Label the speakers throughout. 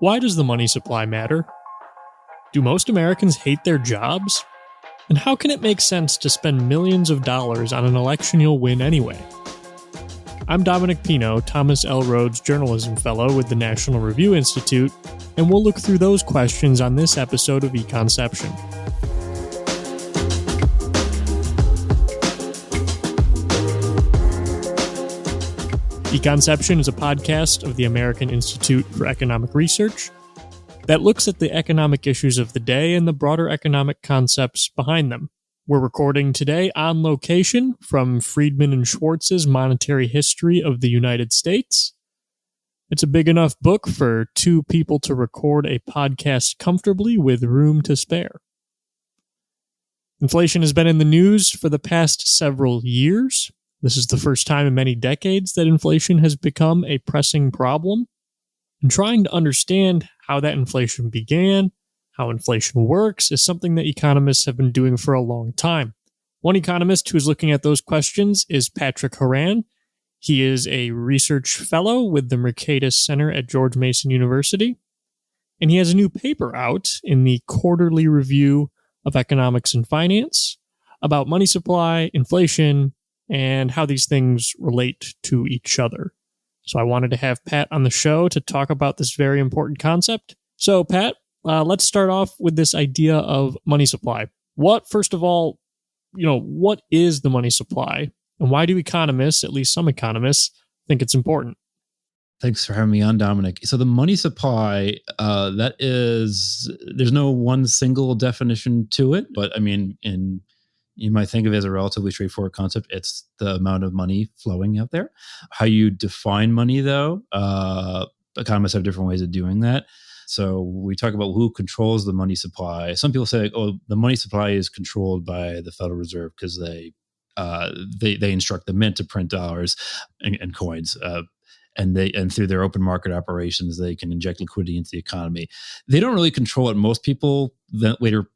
Speaker 1: Why does the money supply matter? Do most Americans hate their jobs? And how can it make sense to spend millions of dollars on an election you'll win anyway? I'm Dominic Pino, Thomas L. Rhodes Journalism Fellow with the National Review Institute, and we'll look through those questions on this episode of Econception. Econception is a podcast of the American Institute for Economic Research that looks at the economic issues of the day and the broader economic concepts behind them. We're recording today on location from Friedman and Schwartz's Monetary History of the United States. It's a big enough book for two people to record a podcast comfortably with room to spare. Inflation has been in the news for the past several years. This is the first time in many decades that inflation has become a pressing problem. And trying to understand how that inflation began, how inflation works, is something that economists have been doing for a long time. One economist who is looking at those questions is Patrick Horan. He is a research fellow with the Mercatus Center at George Mason University. And he has a new paper out in the Quarterly Review of Economics and Finance about money supply, inflation, and how these things relate to each other. So I wanted to have Pat on the show to talk about this very important concept. So Pat, let's start off with this idea of money supply. First of all, what is the money supply? And why do economists, at least some economists, think it's important?
Speaker 2: Thanks for having me on, Dominic. So the money supply, there's no one single definition to it, but you might think of it as a relatively straightforward concept. It's the amount of money flowing out there. How you define money, though, economists have different ways of doing that. So we talk about who controls the money supply. Some people say, the money supply is controlled by the Federal Reserve because they instruct the mint to print dollars and coins. And through their open market operations, they can inject liquidity into the economy. They don't really control it. Most people,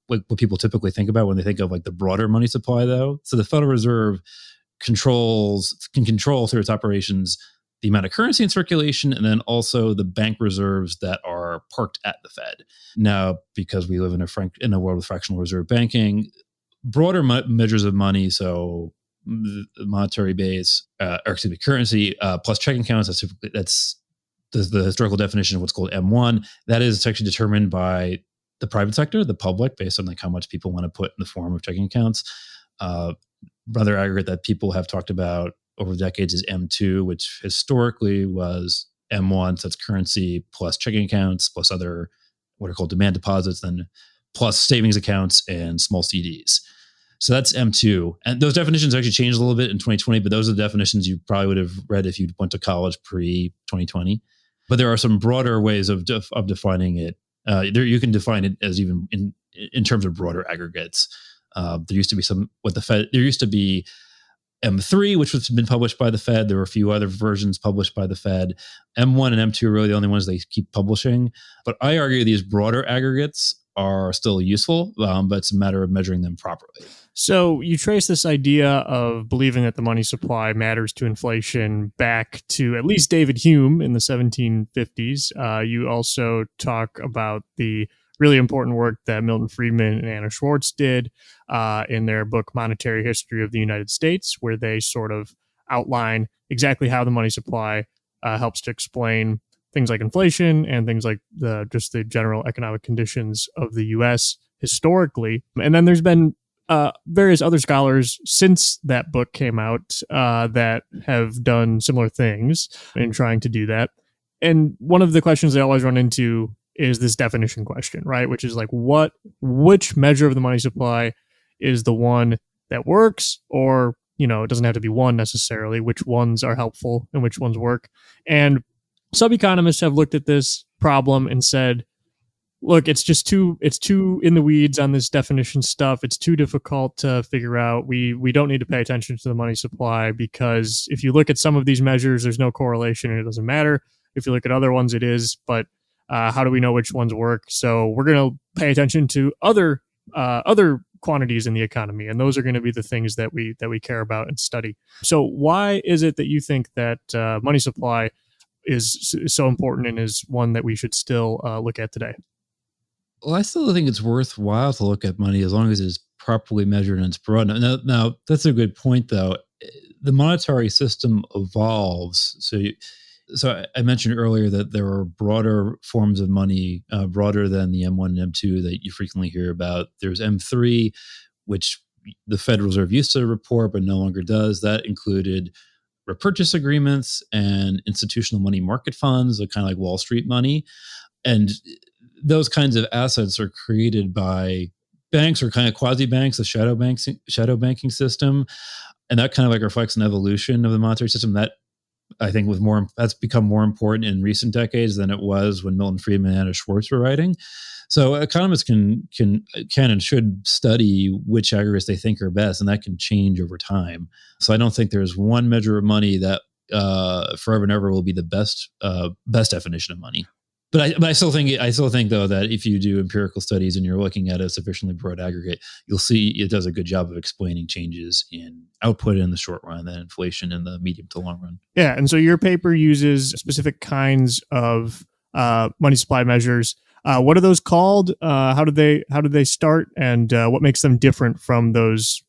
Speaker 2: what people typically think about when they think of the broader money supply, though. So the Federal Reserve can control through its operations the amount of currency in circulation, and then also the bank reserves that are parked at the Fed. Now, because we live in a world with fractional reserve banking, broader measures of money, so the monetary base, currency plus checking accounts. That's the historical definition of what's called M1. That is actually determined by the private sector, the public, based on how much people want to put in the form of checking accounts. Another aggregate that people have talked about over the decades is M2, which historically was M1. So that's currency plus checking accounts plus other what are called demand deposits, then plus savings accounts and small CDs. So that's M2. And those definitions actually changed a little bit in 2020, but those are the definitions you probably would have read if you went to college pre-2020. But there are some broader ways of defining it. You can define it as even in terms of broader aggregates. There used to be M3, which has been published by the Fed. There were a few other versions published by the Fed. M1 and M2 are really the only ones they keep publishing. But I argue these broader aggregates are still useful, but it's a matter of measuring them properly.
Speaker 1: So you trace this idea of believing that the money supply matters to inflation back to at least David Hume in the 1750s. You also talk about the really important work that Milton Friedman and Anna Schwartz did in their book Monetary History of the United States, where they sort of outline exactly how the money supply helps to explain things like inflation and things like the general economic conditions of the U.S. historically. And then there's been various other scholars since that book came out that have done similar things in trying to do that. And one of the questions they always run into is this definition question, right? Which is which measure of the money supply is the one that works, or, it doesn't have to be one necessarily, which ones are helpful and which ones work. And some economists have looked at this problem and said, look, it's too in the weeds on this definition stuff. It's too difficult to figure out. We don't need to pay attention to the money supply because if you look at some of these measures, there's no correlation and it doesn't matter. If you look at other ones, it is. But how do we know which ones work? So we're going to pay attention to other quantities in the economy, and those are going to be the things that we care about and study. So why is it that you think that money supply is so important and is one that we should still look at today?
Speaker 2: Well, I still think it's worthwhile to look at money as long as it's properly measured and it's broad. Now that's a good point, though. The monetary system evolves. So I mentioned earlier that there are broader forms of money, broader than the M1 and M2 that you frequently hear about. There's M3, which the Federal Reserve used to report but no longer does. That included repurchase agreements and institutional money market funds, kind of like Wall Street money. And those kinds of assets are created by banks or kind of quasi-banks, the shadow banking system. And that kind of like reflects an evolution of the monetary system that I think that's become more important in recent decades than it was when Milton Friedman and Anna Schwartz were writing. So economists can and should study which aggregates they think are best, and that can change over time. So I don't think there's one measure of money that forever and ever will be the best definition of money. But I still think though that if you do empirical studies and you're looking at a sufficiently broad aggregate, you'll see it does a good job of explaining changes in output in the short run and inflation in the medium to long run.
Speaker 1: Yeah, and so your paper uses specific kinds of money supply measures. What are those called? How did they start, and what makes them different from those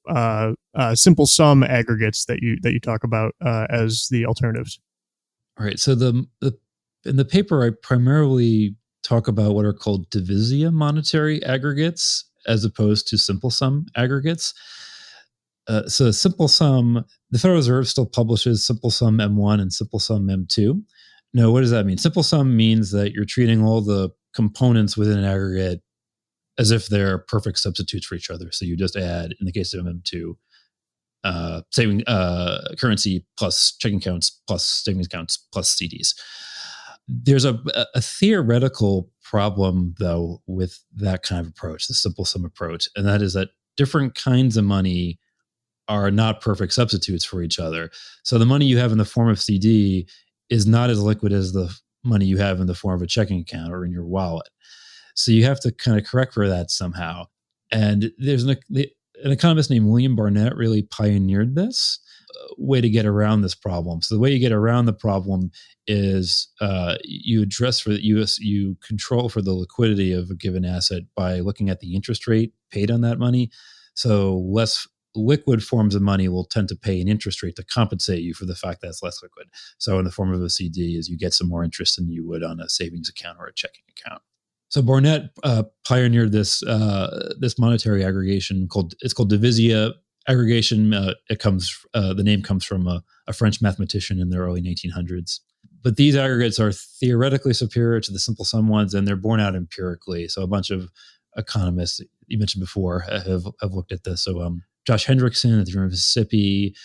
Speaker 1: simple sum aggregates that you talk about as the alternatives?
Speaker 2: All right. So in the paper, I primarily talk about what are called Divisia monetary aggregates as opposed to simple sum aggregates. So simple sum, the Federal Reserve still publishes simple sum M1 and simple sum M2. Now, what does that mean? Simple sum means that you're treating all the components within an aggregate as if they're perfect substitutes for each other. So you just add, in the case of M2, saving currency plus checking accounts plus savings accounts plus CDs. There's a theoretical problem, though, with that kind of approach, the simple sum approach, and that is that different kinds of money are not perfect substitutes for each other. So the money you have in the form of CD is not as liquid as the money you have in the form of a checking account or in your wallet. So you have to kind of correct for that somehow. And there's an economist named William Barnett really pioneered this way to get around this problem. So the way you get around the problem is you control for the liquidity of a given asset by looking at the interest rate paid on that money. So less liquid forms of money will tend to pay an interest rate to compensate you for the fact that it's less liquid. So in the form of a CD, is you get some more interest than you would on a savings account or a checking account. So Barnett pioneered this monetary aggregation called Divisia aggregation. The name comes from a French mathematician in the early 1900s. But these aggregates are theoretically superior to the simple sum ones, and they're borne out empirically. So a bunch of economists you mentioned before have looked at this. So Josh Hendrickson at the University of Mississippi,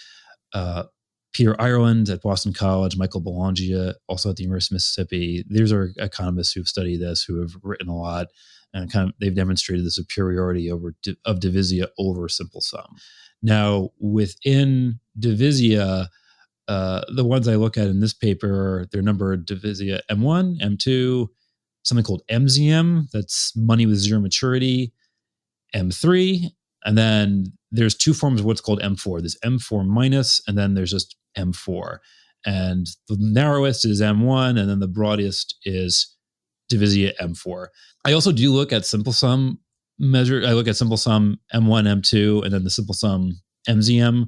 Speaker 2: Peter Ireland at Boston College, Michael Belangia also at the University of Mississippi. These are economists who've studied this, who have written a lot, and they've demonstrated the superiority of Divisia over simple sum. Now, within Divisia, the ones I look at in this paper, they're numbered Divisia M1, M2, something called MZM, that's money with zero maturity, M3, and then there's two forms of what's called M4. There's M4 minus, and then there's just M4. And the narrowest is M1, and then the broadest is Divisia M4. I also do look at simple sum measure. I look at simple sum M1, M2, and then the simple sum MZM,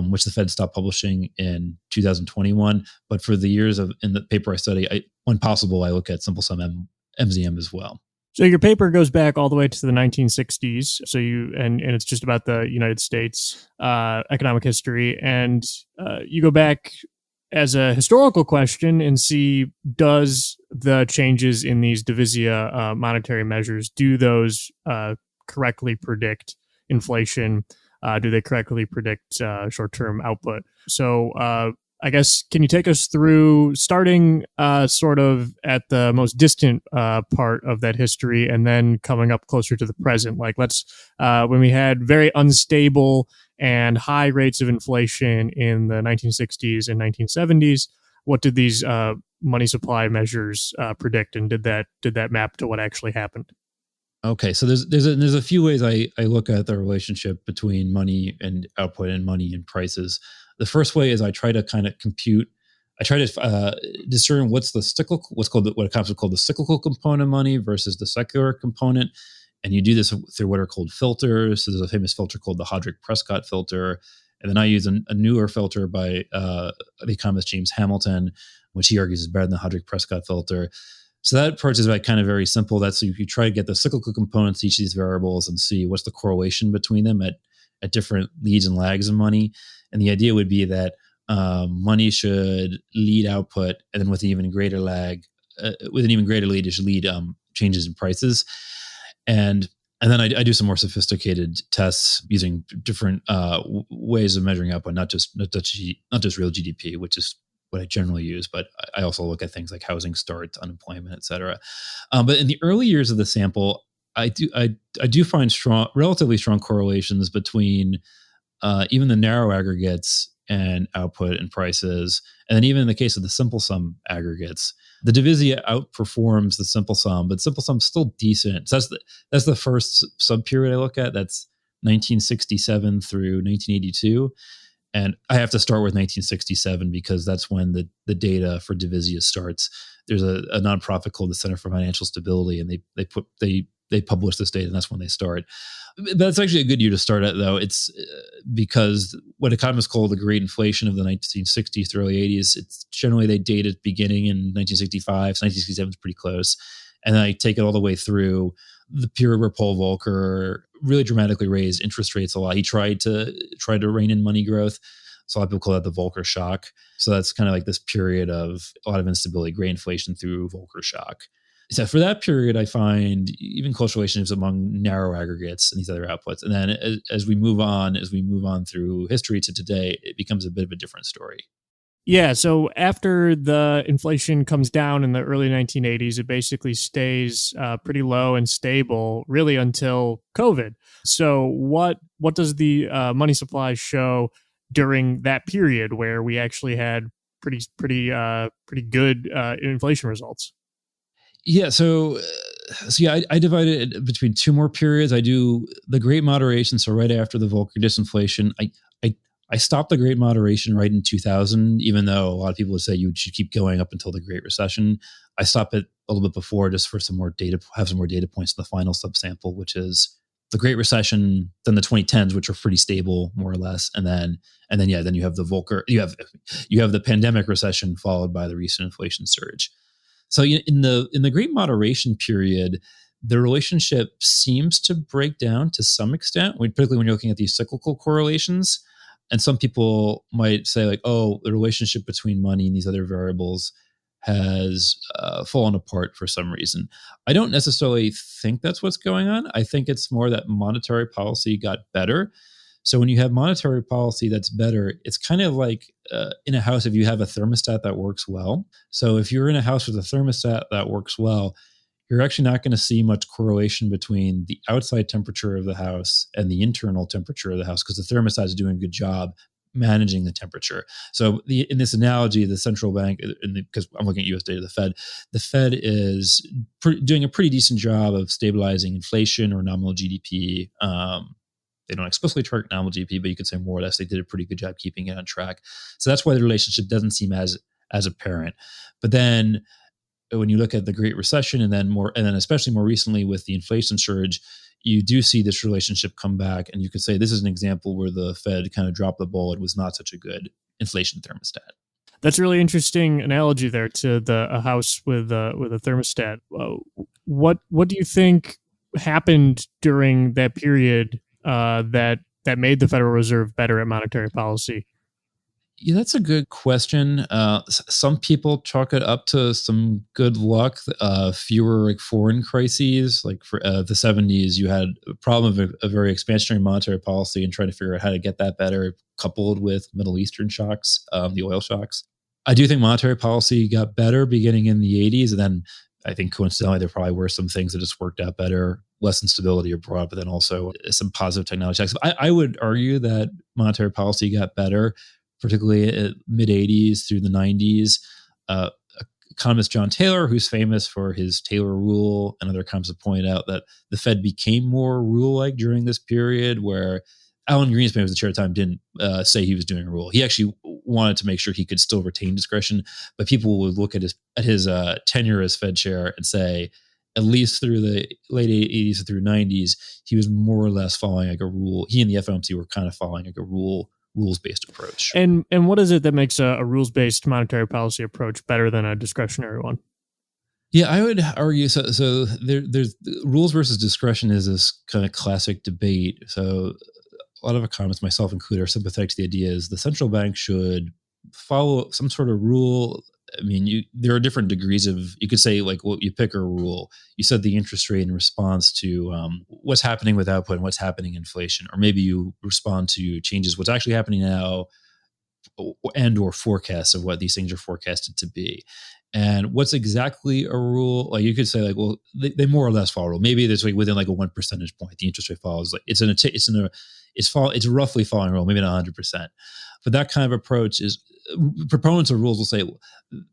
Speaker 2: which the Fed stopped publishing in 2021. But for the years in the paper I study, when possible, I look at simple sum MZM as well.
Speaker 1: So your paper goes back all the way to the 1960s. So and it's just about the United States economic history, and you go back as a historical question and see, does the changes in these Divisia monetary measures, do those correctly predict inflation? Do they correctly predict short-term output? So I guess, can you take us through starting sort of at the most distant part of that history and then coming up closer to the present? Like, when we had very unstable and high rates of inflation in the 1960s and 1970s, what did these money supply measures predict, and did that map to what actually happened?
Speaker 2: Okay, so there's a few ways I look at the relationship between money and output and money and prices. The first way is I try to kind of compute I try to discern what's what economists call the cyclical component of money versus the secular component. And you do this through what are called filters. So there's a famous filter called the Hodrick-Prescott filter. And then I use a newer filter by the economist James Hamilton, which he argues is better than the Hodrick-Prescott filter. So that approach is kind of very simple. That's so you try to get the cyclical components to each of these variables and see what's the correlation between them at different leads and lags of money. And the idea would be that money should lead output, and then with an even greater lag, with an even greater lead, it should lead changes in prices. And then I do some more sophisticated tests using different ways of measuring output, not just real GDP, which is what I generally use, but I also look at things like housing starts, unemployment, et cetera. But in the early years of the sample, I do find relatively strong correlations between even the narrow aggregates and output and prices. And then even in the case of the simple sum aggregates, the Divisia outperforms the simple sum, but simple sum's still decent. So that's the first sub period I look at. That's 1967 through 1982. And I have to start with 1967 because that's when the data for Divisia starts. There's a nonprofit called the Center for Financial Stability, and they publish this data, and that's when they start. That's actually a good year to start at, though. It's because what economists call the great inflation of the 1960s to early 80s, it's generally they date it beginning in 1965. So 1967 is pretty close. And then I take it all the way through the period where Paul Volcker really dramatically raised interest rates a lot. He tried to rein in money growth. So a lot of people call that the Volcker shock. So that's kind of like this period of a lot of instability, great inflation through Volcker shock. So for that period, I find even close relationships among narrow aggregates and these other outputs. And then as we move on through history to today, it becomes a bit of a different story.
Speaker 1: Yeah, so after the inflation comes down in the early 1980s, it basically stays pretty low and stable really until COVID. So what does the money supply show during that period where we actually had pretty good inflation results?
Speaker 2: Yeah, so I divided it between two more periods. I do the Great Moderation, so right after the Volcker disinflation. I stopped the Great Moderation right in 2000, even though a lot of people would say you should keep going up until the Great Recession. I stopped it a little bit before just for some more data points in the final subsample, which is the Great Recession, then the 2010s, which are pretty stable more or less, and then you have the Volcker, you have the pandemic recession followed by the recent inflation surge. So in the Great Moderation period, the relationship seems to break down to some extent, particularly when you're looking at these cyclical correlations. And some people might say like, oh, the relationship between money and these other variables has fallen apart for some reason. I don't necessarily think that's what's going on. I think it's more that monetary policy got better. So when you have monetary policy that's better, it's kind of like in a house, if you have a thermostat that works well. So if you're in a house with a thermostat that works well, you're actually not going to see much correlation between the outside temperature of the house and the internal temperature of the house because the thermostat is doing a good job managing the temperature. So in this analogy, the central bank, because I'm looking at US data, the Fed is doing a pretty decent job of stabilizing inflation or nominal GDP. They don't explicitly target nominal GDP, but you could say more or less they did a pretty good job keeping it on track. So that's why the relationship doesn't seem as apparent. But then when you look at the Great Recession and then especially more recently with the inflation surge, you do see this relationship come back. And you could say this is an example where the Fed kind of dropped the ball. It was not such a good inflation thermostat.
Speaker 1: That's a really interesting analogy there to a house with a thermostat. What do you think happened during that period that made the Federal Reserve better at monetary policy?
Speaker 2: Yeah, that's a good question. Some people chalk it up to some good luck, fewer like foreign crises. Like for the 70s, you had a problem of a very expansionary monetary policy and trying to figure out how to get that better, coupled with Middle Eastern shocks, the oil shocks. I do think monetary policy got better beginning in the 80s. And then I think coincidentally, there probably were some things that just worked out better, less instability abroad, but then also some positive technology checks. I would argue that monetary policy got better, particularly at mid 80s through the 90s. Economist John Taylor, who's famous for his Taylor rule, and other economists have pointed out that the Fed became more rule-like during this period where Alan Greenspan, who was the chair at the time, didn't say he was doing a rule. He actually wanted to make sure he could still retain discretion, but people would look at his tenure as Fed chair and say, at least through the late 80s through 90s, he was more or less following like a rule. He and the FOMC were kind of following like a rules-based approach.
Speaker 1: And what is it that makes a rules-based monetary policy approach better than a discretionary one?
Speaker 2: Yeah, I would argue so. There's rules versus discretion is this kind of classic debate. So a lot of economists, myself included, are sympathetic to the idea is the central bank should follow some sort of rule. I mean, there are different degrees of, you could say like, well, you pick a rule. You set the interest rate in response to what's happening with output and what's happening in inflation. Or maybe you respond to changes, what's actually happening now and or forecasts of what these things are forecasted to be. And what's exactly a rule? Like you could say, like, well, they more or less follow a rule. Maybe there's like within like a 1 percentage point, the interest rate follows. Like it's roughly following a rule, maybe not 100%. But that kind of approach is, proponents of rules will say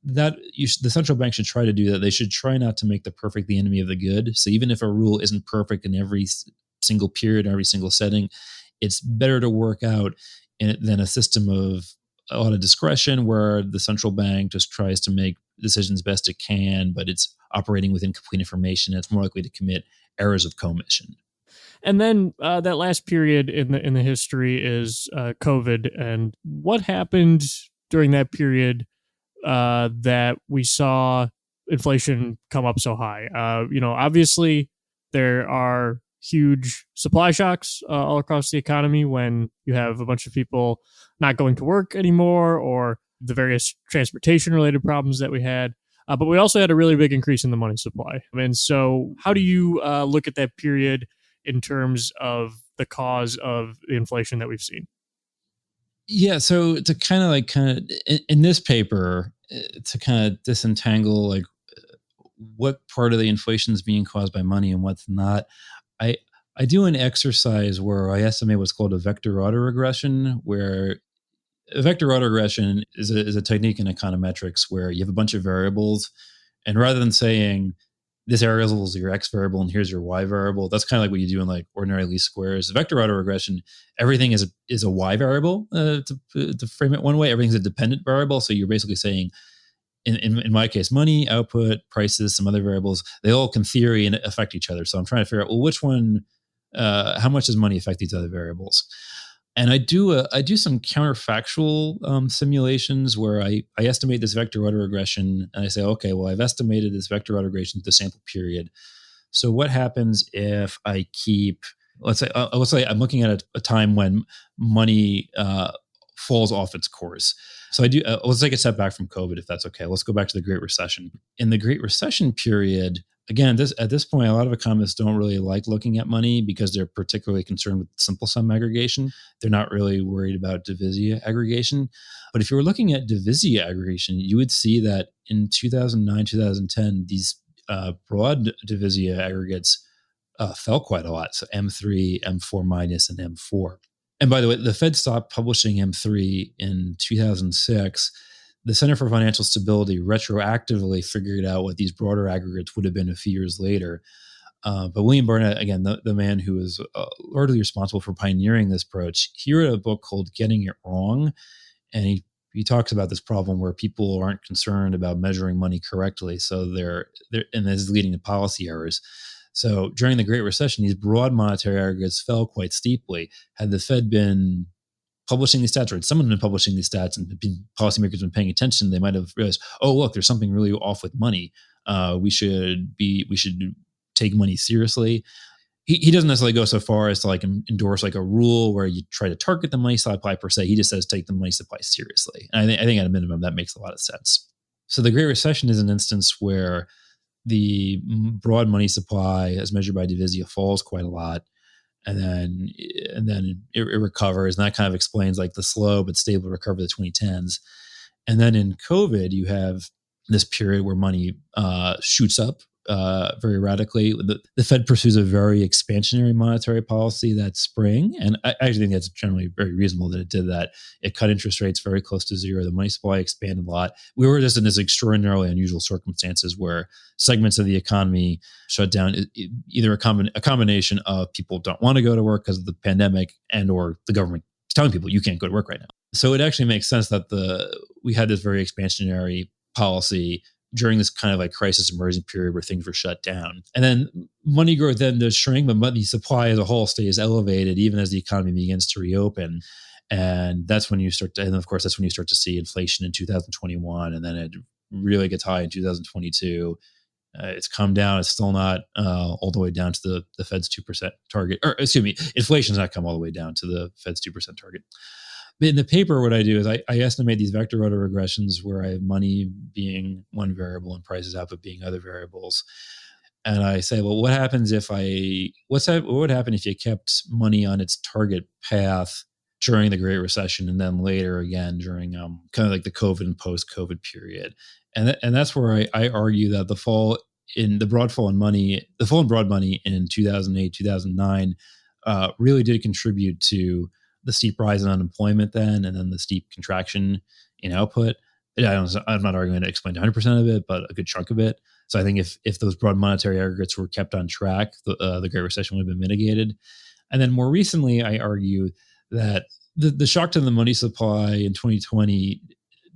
Speaker 2: that the central bank should try to do that. They should try not to make the perfect the enemy of the good. So even if a rule isn't perfect in every single period, every single setting, it's better to work out than a system of a lot of discretion where the central bank just tries to make decisions best it can, but it's operating with incomplete information. It's more likely to commit errors of commission.
Speaker 1: And then that last period in the history is COVID. And what happened during that period that we saw inflation come up so high? Obviously there are huge supply shocks all across the economy when you have a bunch of people not going to work anymore, or the various transportation related problems that we had. But we also had a really big increase in the money supply. And so how do you look at that period in terms of the cause of the inflation that we've seen?
Speaker 2: Yeah, so to kind of in this paper, to kind of disentangle like what part of the inflation is being caused by money and what's not, I do an exercise where I estimate what's called a vector autoregression, where a vector autoregression is a technique in econometrics where you have a bunch of variables, and rather than saying this variable is your x variable and here's your y variable, that's kind of like what you do in like ordinary least squares. Vector autoregression, everything is a y variable. To frame it one way, everything's a dependent variable. So you're basically saying, in my case, money, output, prices, some other variables, they all can theory and affect each other. So I'm trying to figure out, well, which one, how much does money affect these other variables? And I do some counterfactual simulations where I estimate this vector autoregression, and I say, okay, well, I've estimated this vector autoregression to the sample period. So what happens if I keep, let's say I'm looking at a time when money falls off its course. So I do. Let's take a step back from COVID, if that's okay. Let's go back to the Great Recession. In the Great Recession period, again, at this point, a lot of economists don't really like looking at money because they're particularly concerned with simple sum aggregation. They're not really worried about Divisia aggregation. But if you were looking at Divisia aggregation, you would see that in 2009, 2010, these broad Divisia aggregates fell quite a lot. So M3, M4 minus, and M4. And by the way, the Fed stopped publishing M3 in 2006. The Center for Financial Stability retroactively figured out what these broader aggregates would have been a few years later. But William Barnett, again, the man who is largely responsible for pioneering this approach, he wrote a book called Getting It Wrong. And he talks about this problem where people aren't concerned about measuring money correctly. So and this is leading to policy errors. So during the Great Recession, these broad monetary aggregates fell quite steeply. Had the Fed been publishing these stats, or had someone been publishing these stats and policymakers been paying attention, they might have realized, oh, look, there's something really off with money. We should take money seriously. He doesn't necessarily go so far as to like endorse like a rule where you try to target the money supply per se. He just says take the money supply seriously. And I think at a minimum that makes a lot of sense. So the Great Recession is an instance where the broad money supply, as measured by Divisia, falls quite a lot, and then it recovers, and that kind of explains like the slow but stable recovery of the 2010s. And then in COVID, you have this period where money shoots up very radically. The Fed pursues a very expansionary monetary policy that spring, and I actually think that's generally very reasonable that it did that. It cut interest rates very close to zero. The money supply expanded a lot. We were just in this extraordinarily unusual circumstances where segments of the economy shut down, either a combination of people don't want to go to work because of the pandemic and or the government is telling people you can't go to work right now. So it actually makes sense that we had this very expansionary policy during this kind of like crisis emergent period where things were shut down. And then money growth then does shrink, but money supply as a whole stays elevated even as the economy begins to reopen. And that's when you start to, and of course, that's when you start to see inflation in 2021. And then it really gets high in 2022. It's come down. It's still not all the way down to the Fed's 2% target. Or excuse me, inflation's not come all the way down to the Fed's 2% target. In the paper, what I do is I estimate these vector autoregressions where I have money being one variable and prices output being other variables. And I say, well, what happens if what would happen if you kept money on its target path during the Great Recession and then later again during kind of like the COVID and post-COVID period? And that's where I argue that the fall in broad money in 2008, 2009 really did contribute to the steep rise in unemployment then, and then the steep contraction in output. I'm not arguing to explain 100% of it, but a good chunk of it. So I think if those broad monetary aggregates were kept on track, the Great Recession would have been mitigated. And then more recently, I argue that the shock to the money supply in 2020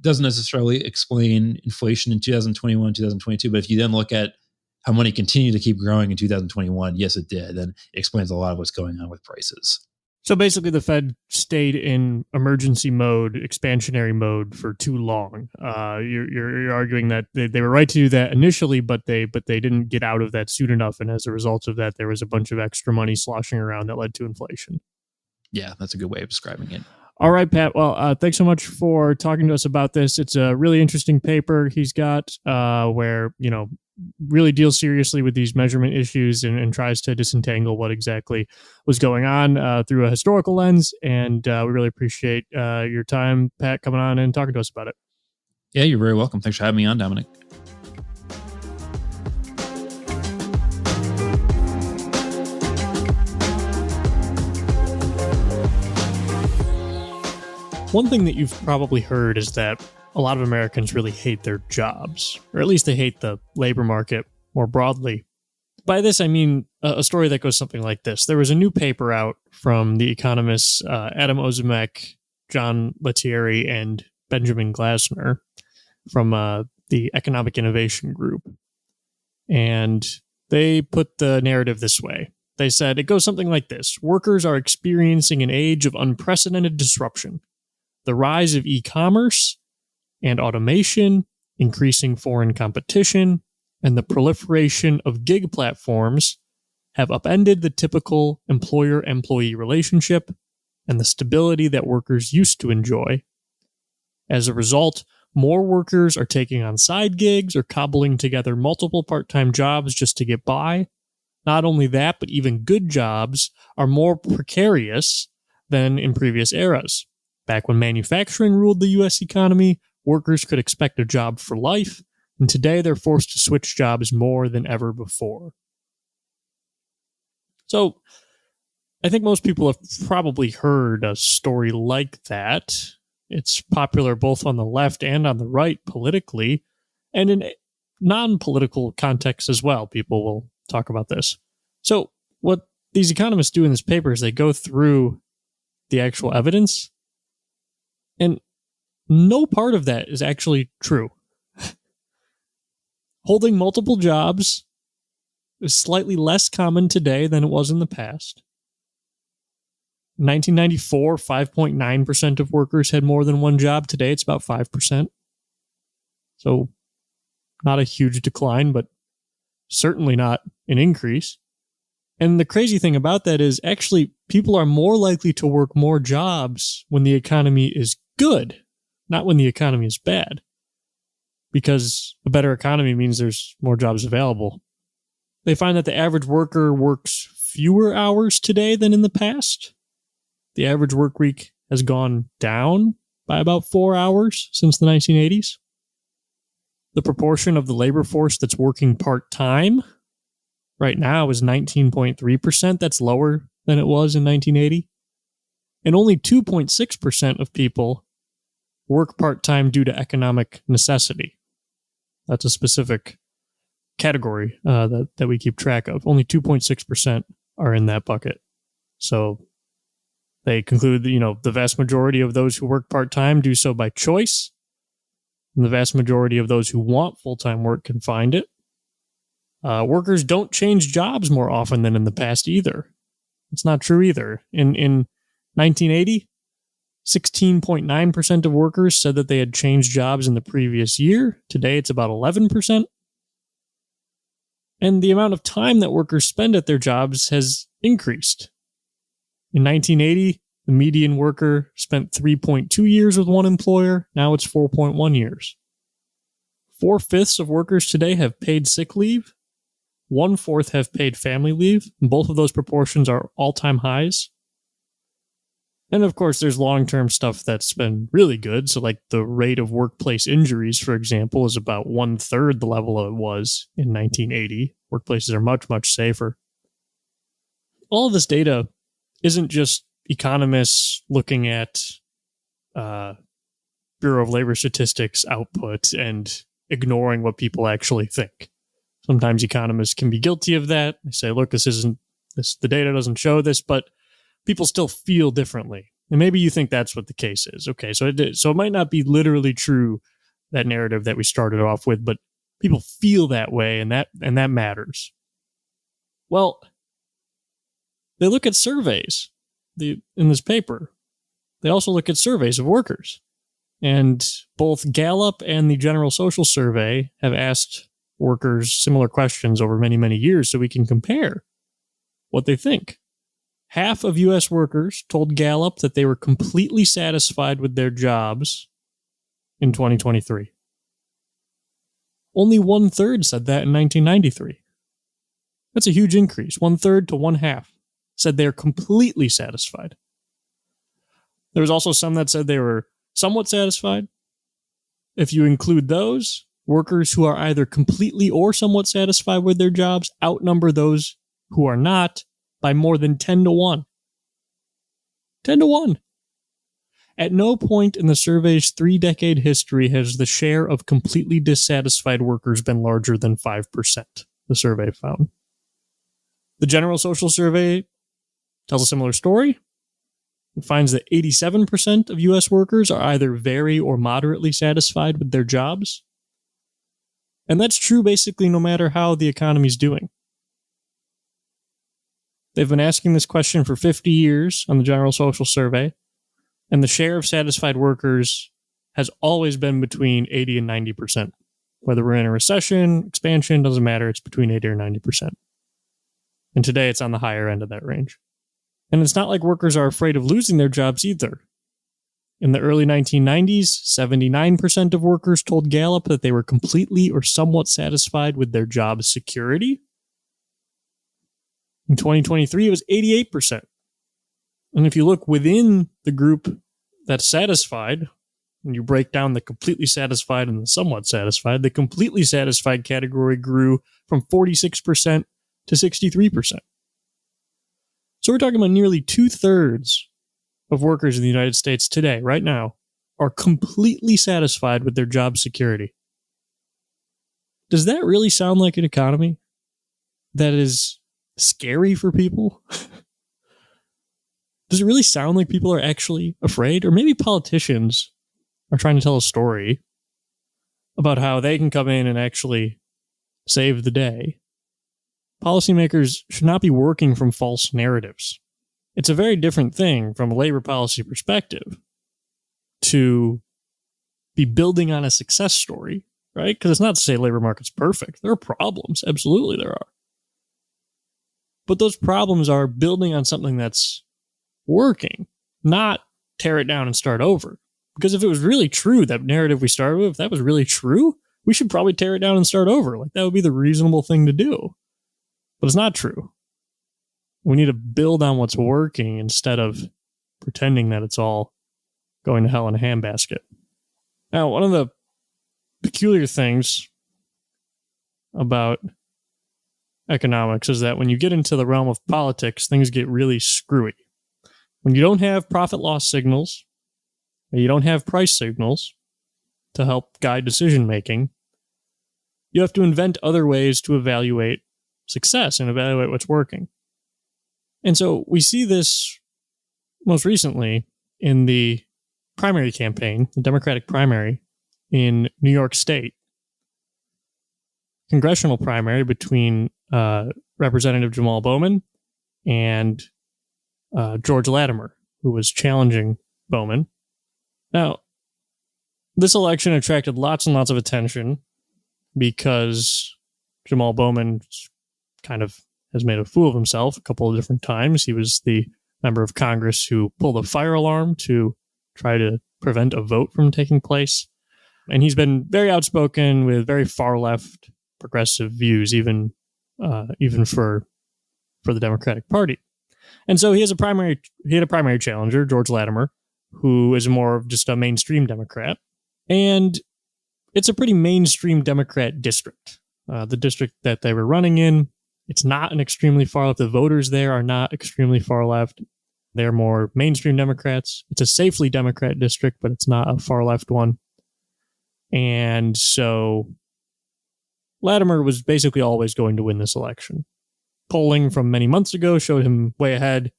Speaker 2: doesn't necessarily explain inflation in 2021, 2022. But if you then look at how money continued to keep growing in 2021, yes, it did. Then it explains a lot of what's going on with prices.
Speaker 1: So basically, the Fed stayed in emergency mode, expansionary mode for too long. You're arguing that they were right to do that initially, but they didn't get out of that soon enough, and as a result of that, there was a bunch of extra money sloshing around that led to inflation.
Speaker 2: Yeah, that's a good way of describing it.
Speaker 1: All right, Pat. Well, thanks so much for talking to us about this. It's a really interesting paper he's got where, really deals seriously with these measurement issues and tries to disentangle what exactly was going on through a historical lens. And we really appreciate your time, Pat, coming on and talking to us about it.
Speaker 2: Yeah, you're very welcome. Thanks for having me on, Dominic.
Speaker 1: One thing that you've probably heard is that a lot of Americans really hate their jobs, or at least they hate the labor market more broadly. By this, I mean a story that goes something like this. There was a new paper out from the economists Adam Ozimek, John Lettieri, and Benjamin Glasner from the Economic Innovation Group. And they put the narrative this way. They said, it goes something like this. Workers are experiencing an age of unprecedented disruption. The rise of e-commerce and automation, increasing foreign competition, and the proliferation of gig platforms have upended the typical employer-employee relationship and the stability that workers used to enjoy. As a result, more workers are taking on side gigs or cobbling together multiple part-time jobs just to get by. Not only that, but even good jobs are more precarious than in previous eras. Back when manufacturing ruled the U.S. economy, workers could expect a job for life, and today they're forced to switch jobs more than ever before. So, I think most people have probably heard a story like that. It's popular both on the left and on the right politically, and in non-political contexts as well. People will talk about this. So, what these economists do in this paper is they go through the actual evidence, and no part of that is actually true. Holding multiple jobs is slightly less common today than it was in the past. In 1994, 5.9% of workers had more than one job. Today, it's about 5%. So, not a huge decline, but certainly not an increase. And the crazy thing about that is actually people are more likely to work more jobs when the economy is good, not when the economy is bad. Because a better economy means there's more jobs available. They find that the average worker works fewer hours today than in the past. The average work week has gone down by about 4 hours since the 1980s. The proportion of the labor force that's working part-time right now is 19.3%. That's lower than it was in 1980. And only 2.6% of people work part-time due to economic necessity. That's a specific category that we keep track of. Only 2.6% are in that bucket. So they conclude that, the vast majority of those who work part-time do so by choice. And the vast majority of those who want full-time work can find it. Workers don't change jobs more often than in the past either. It's not true either. In 1980, 16.9% of workers said that they had changed jobs in the previous year. Today, it's about 11%. And the amount of time that workers spend at their jobs has increased. In 1980, the median worker spent 3.2 years with one employer. Now it's 4.1 years. 4/5 of workers today have paid sick leave. 1/4 have paid family leave. And both of those proportions are all-time highs. And of course, there's long-term stuff that's been really good. So like the rate of workplace injuries, for example, is about 1/3 the level it was in 1980. Workplaces are much, much safer. All of this data isn't just economists looking at Bureau of Labor Statistics output and ignoring what people actually think. Sometimes economists can be guilty of that. They say, look, the data doesn't show this, but people still feel differently. And maybe you think that's what the case is. Okay, so it might not be literally true, that narrative that we started off with, but people feel that way, and that matters. Well, they look at surveys in this paper. They also look at surveys of workers. And both Gallup and the General Social Survey have asked workers similar questions over many, many years so we can compare what they think. Half of U.S. workers told Gallup that they were completely satisfied with their jobs in 2023. Only 1/3 said that in 1993. That's a huge increase. 1/3 to 1/2 said they're completely satisfied. There was also some that said they were somewhat satisfied. If you include those, workers who are either completely or somewhat satisfied with their jobs outnumber those who are not by more than 10 to 1. 10 to 1. At no point in the survey's 3-decade history has the share of completely dissatisfied workers been larger than 5%, the survey found. The General Social Survey tells a similar story. It finds that 87% of U.S. workers are either very or moderately satisfied with their jobs. And that's true basically no matter how the economy's doing. They've been asking this question for 50 years on the General Social Survey, and the share of satisfied workers has always been between 80 and 90%. Whether we're in a recession, expansion, doesn't matter, it's between 80 or 90%. And today it's on the higher end of that range. And it's not like workers are afraid of losing their jobs either. In the early 1990s, 79% of workers told Gallup that they were completely or somewhat satisfied with their job security. In 2023, it was 88%. And if you look within the group that's satisfied, and you break down the completely satisfied and the somewhat satisfied, the completely satisfied category grew from 46% to 63%. So we're talking about nearly 2/3 of workers in the United States today, right now, are completely satisfied with their job security. Does that really sound like an economy that is scary for people? Does it really sound like people are actually afraid? Or maybe politicians are trying to tell a story about how they can come in and actually save the day. Policymakers should not be working from false narratives. It's a very different thing from a labor policy perspective to be building on a success story, right? Because it's not to say labor market's perfect. There are problems. Absolutely there are. But those problems are building on something that's working, not tear it down and start over. Because if it was really true, that narrative we started with, if that was really true, we should probably tear it down and start over. Like, that would be the reasonable thing to do. But it's not true. We need to build on what's working instead of pretending that it's all going to hell in a handbasket. Now, one of the peculiar things about economics is that when you get into the realm of politics, things get really screwy. When you don't have profit loss signals, and you don't have price signals to help guide decision making, you have to invent other ways to evaluate success and evaluate what's working. And so we see this most recently in the primary campaign, the Democratic primary in New York State. Congressional primary between Representative Jamal Bowman and George Latimer, who was challenging Bowman. Now, this election attracted lots and lots of attention because Jamal Bowman kind of has made a fool of himself a couple of different times. He was the member of Congress who pulled a fire alarm to try to prevent a vote from taking place. And he's been very outspoken with very far left progressive views, even for the Democratic Party. And so he had a primary challenger, George Latimer, who is more of just a mainstream Democrat. And it's a pretty mainstream Democrat district. The district that they were running in, it's not an extremely far left. The voters there are not extremely far left. They're more mainstream Democrats. It's a safely Democrat district, but it's not a far left one. And so Latimer was basically always going to win this election. Polling from many months ago showed him way ahead.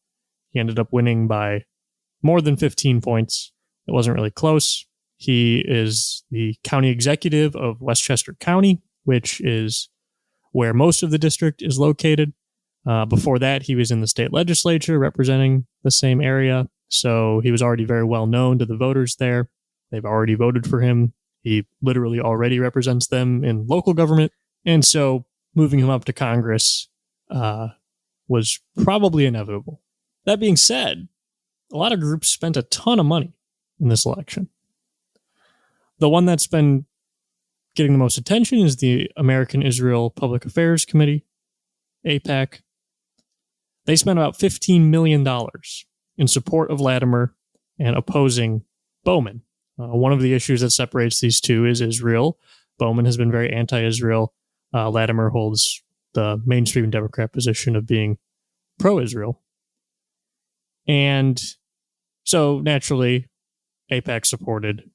Speaker 1: He ended up winning by more than 15 points. It wasn't really close. He is the county executive of Westchester County, which is where most of the district is located. Before that, he was in the state legislature representing the same area. So he was already very well known to the voters there. They've already voted for him. He literally already represents them in local government. And so moving him up to Congress was probably inevitable. That being said, a lot of groups spent a ton of money in this election. The one that's been getting the most attention is the American Israel Public Affairs Committee, AIPAC. They spent about $15 million in support of Latimer and opposing Bowman. One of the issues that separates these two is Israel. Bowman has been very anti-Israel. Latimer holds the mainstream Democrat position of being pro-Israel. And so naturally, AIPAC supported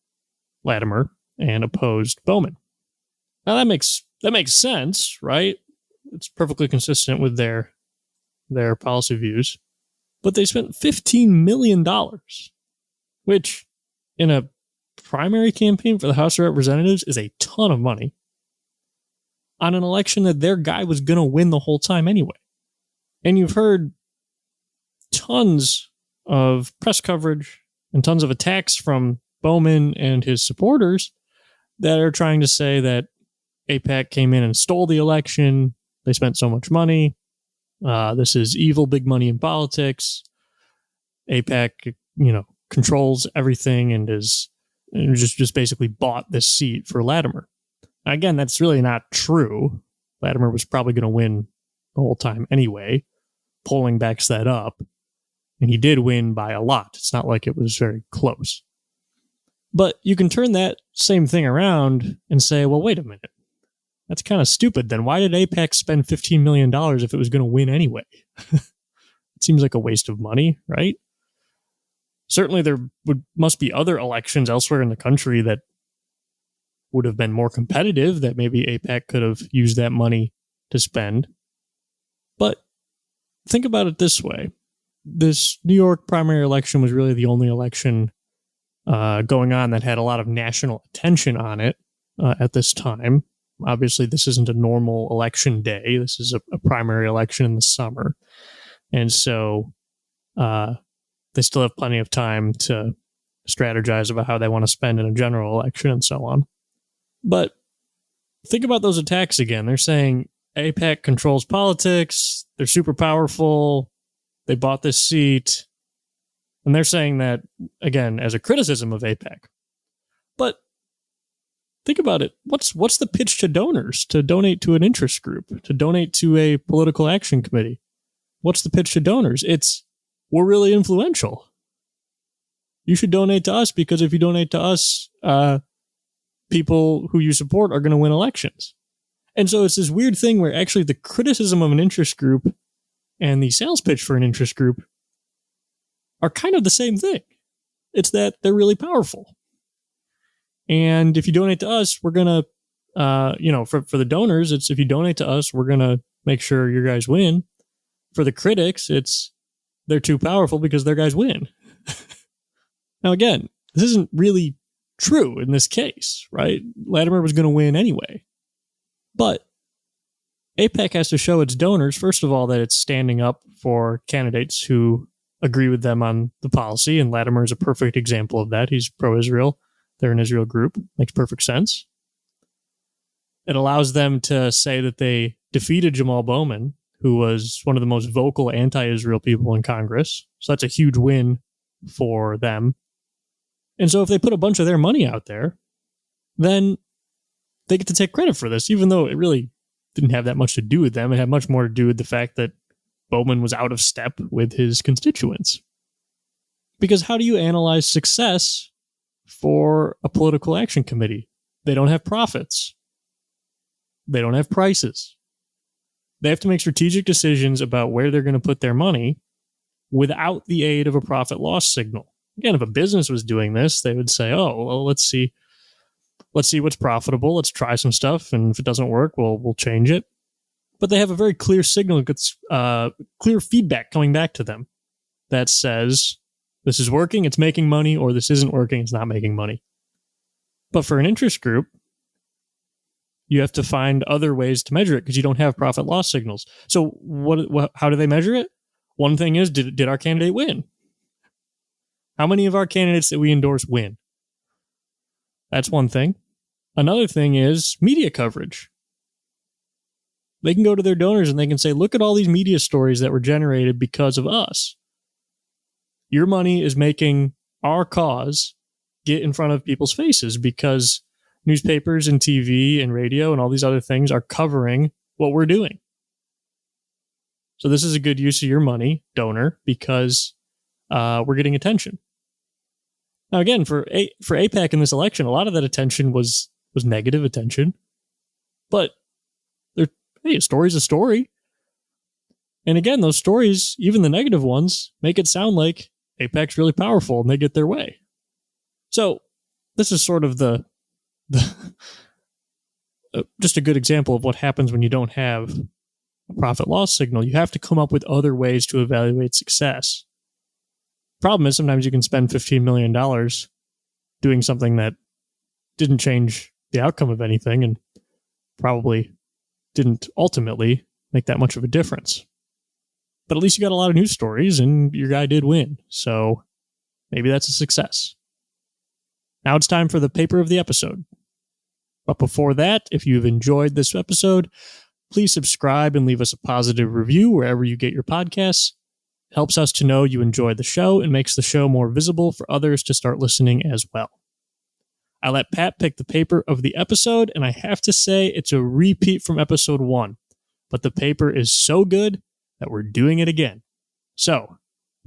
Speaker 1: Latimer and opposed Bowman. Now that makes sense, right? It's perfectly consistent with their policy views. But they spent $15 million, which in a primary campaign for the House of Representatives is a ton of money, on an election that their guy was going to win the whole time anyway. And you've heard tons of press coverage and tons of attacks from Bowman and his supporters that are trying to say that AIPAC came in and stole the election. They spent so much money. This is evil, big money in politics. AIPAC, controls everything and is just basically bought this seat for Latimer. Again, that's really not true. Latimer was probably going to win the whole time anyway. Polling backs that up. And he did win by a lot. It's not like it was very close. But you can turn that same thing around and say, well, wait a minute. That's kind of stupid. Then why did AIPAC spend $15 million if it was going to win anyway? It seems like a waste of money, right? Certainly there must be other elections elsewhere in the country that would have been more competitive that maybe AIPAC could have used that money to spend. But think about it this way. This New York primary election was really the only election going on that had a lot of national attention on it at this time. Obviously, this isn't a normal election day. This is a primary election in the summer. And so they still have plenty of time to strategize about how they want to spend in a general election and so on. But think about those attacks again. They're saying AIPAC controls politics. They're super powerful. They bought this seat. And they're saying that, again, as a criticism of AIPAC. But think about it. What's the pitch to donors to donate to an interest group, to donate to a political action committee? What's the pitch to donors? It's, we're really influential. You should donate to us because if you donate to us, people who you support are going to win elections. And so it's this weird thing where actually the criticism of an interest group and the sales pitch for an interest group are kind of the same thing. It's that they're really powerful. And if you donate to us, we're going to, for the donors, it's if you donate to us, we're going to make sure your guys win. For the critics, it's they're too powerful because their guys win. Now, again, this isn't really true in this case, right? Latimer was going to win anyway. But AIPAC has to show its donors, first of all, that it's standing up for candidates who agree with them on the policy, and Latimer is a perfect example of that. He's pro-Israel. They're an Israel group. Makes perfect sense. It allows them to say that they defeated Jamal Bowman, who was one of the most vocal anti-Israel people in Congress. So that's a huge win for them. And so if they put a bunch of their money out there, then they get to take credit for this, even though it really didn't have that much to do with them. It had much more to do with the fact that Bowman was out of step with his constituents. Because how do you analyze success for a political action committee? They don't have profits. They don't have prices. They have to make strategic decisions about where they're going to put their money without the aid of a profit loss signal. Again, if a business was doing this, they would say, oh, well, let's see what's profitable. Let's try some stuff. And if it doesn't work, we'll change it. But they have a very clear signal, clear feedback coming back to them that says, this is working, it's making money, or this isn't working, it's not making money. But for an interest group, you have to find other ways to measure it because you don't have profit loss signals. So how do they measure it? One thing is, did our candidate win? How many of our candidates that we endorse win? That's one thing. Another thing is media coverage. They can go to their donors and they can say, look at all these media stories that were generated because of us. Your money is making our cause get in front of people's faces because newspapers and TV and radio and all these other things are covering what we're doing. So this is a good use of your money, donor, because we're getting attention. Now, again, for AIPAC in this election, a lot of that attention was negative attention. But a story's a story. And again, those stories, even the negative ones, make it sound like AIPAC's really powerful and they get their way. So this is sort of the just a good example of what happens when you don't have a profit loss signal. You have to come up with other ways to evaluate success. Problem is sometimes you can spend $15 million doing something that didn't change the outcome of anything and probably didn't ultimately make that much of a difference. But at least you got a lot of news stories and your guy did win. So maybe that's a success. Now it's time for the paper of the episode. But before that, if you've enjoyed this episode, please subscribe and leave us a positive review wherever you get your podcasts. It helps us to know you enjoy the show and makes the show more visible for others to start listening as well. I let Pat pick the paper of the episode, and I have to say it's a repeat from episode 1. But the paper is so good that we're doing it again. So,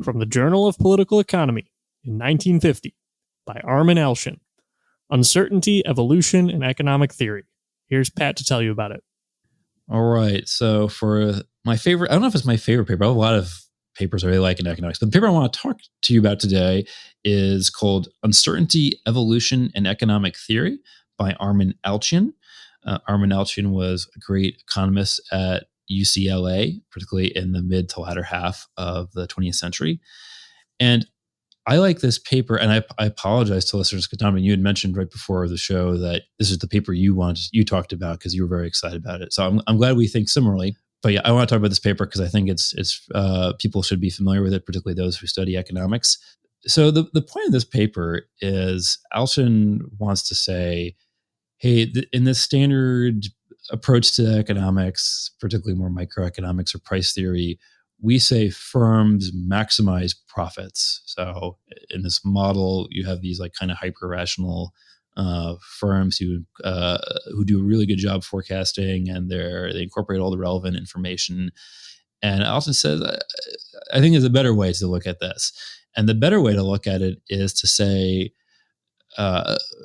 Speaker 1: from the Journal of Political Economy in 1950 by Armin Elshin, Uncertainty, Evolution, and Economic Theory. Here's Pat to tell you about it.
Speaker 2: All right. So for my favorite, I don't know if it's my favorite paper. I have a lot of papers I really like in economics, but the paper I want to talk to you about today is called Uncertainty, Evolution, and Economic Theory by Armin Elshin. Armin Elshin was a great economist at UCLA, particularly in the mid to latter half of the 20th century. And I like this paper, and I apologize to listeners because Dominic, you had mentioned right before the show that this is the paper you talked about because you were very excited about it. So I'm glad we think similarly. But yeah, I want to talk about this paper because I think it's people should be familiar with it, particularly those who study economics. So the point of this paper is Elshin wants to say, hey, in this standard approach to economics, particularly more microeconomics or price theory, we say firms maximize profits. So in this model, you have these like kind of hyper-rational firms who do a really good job forecasting, and they incorporate all the relevant information. And Elshin says, I think there's a better way to look at this. And the better way to look at it is to say,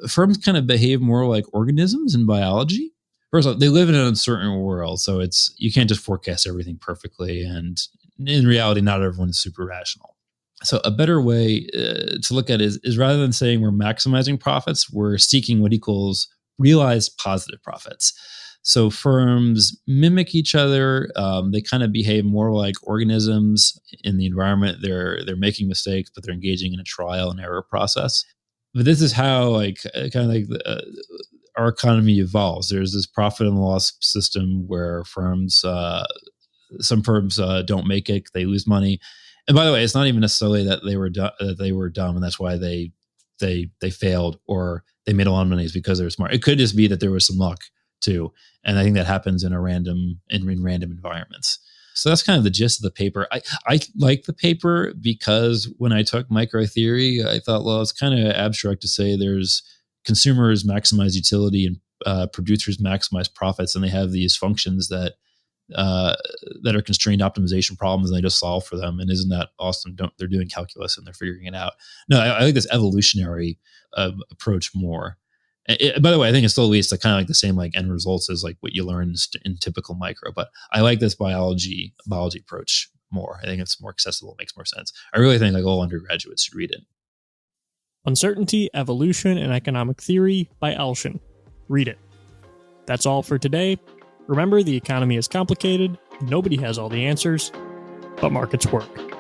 Speaker 2: firms kind of behave more like organisms in biology. First of all, they live in an uncertain world, so you can't just forecast everything perfectly. And in reality, not everyone is super rational. So a better way to look at it is rather than saying we're maximizing profits, we're seeking what equals realized positive profits. So firms mimic each other. They kind of behave more like organisms in the environment. They're making mistakes, but they're engaging in a trial and error process. But this is how our economy evolves. There's this profit and loss system where some firms don't make it, they lose money. And by the way, it's not even necessarily that they were dumb and that's why they failed or they made a lot of money is because they were smart. It could just be that there was some luck too, and I think that happens in random environments. So that's kind of the gist of the paper. I like the paper because when I took micro theory, I thought, well, it's kind of abstract to say there's consumers maximize utility and producers maximize profits, and they have these functions that are constrained optimization problems, and they just solve for them. And isn't that awesome? They're doing calculus and they're figuring it out. No, I like this evolutionary approach more. By the way, I think it still leads to kind of like the same like end results as like what you learn in typical micro. But I like this biology approach more. I think it's more accessible, makes more sense. I really think like all undergraduates should read it.
Speaker 1: Uncertainty, Evolution, and Economic Theory by Elshin. Read it. That's all for today. Remember, the economy is complicated. Nobody has all the answers, but markets work.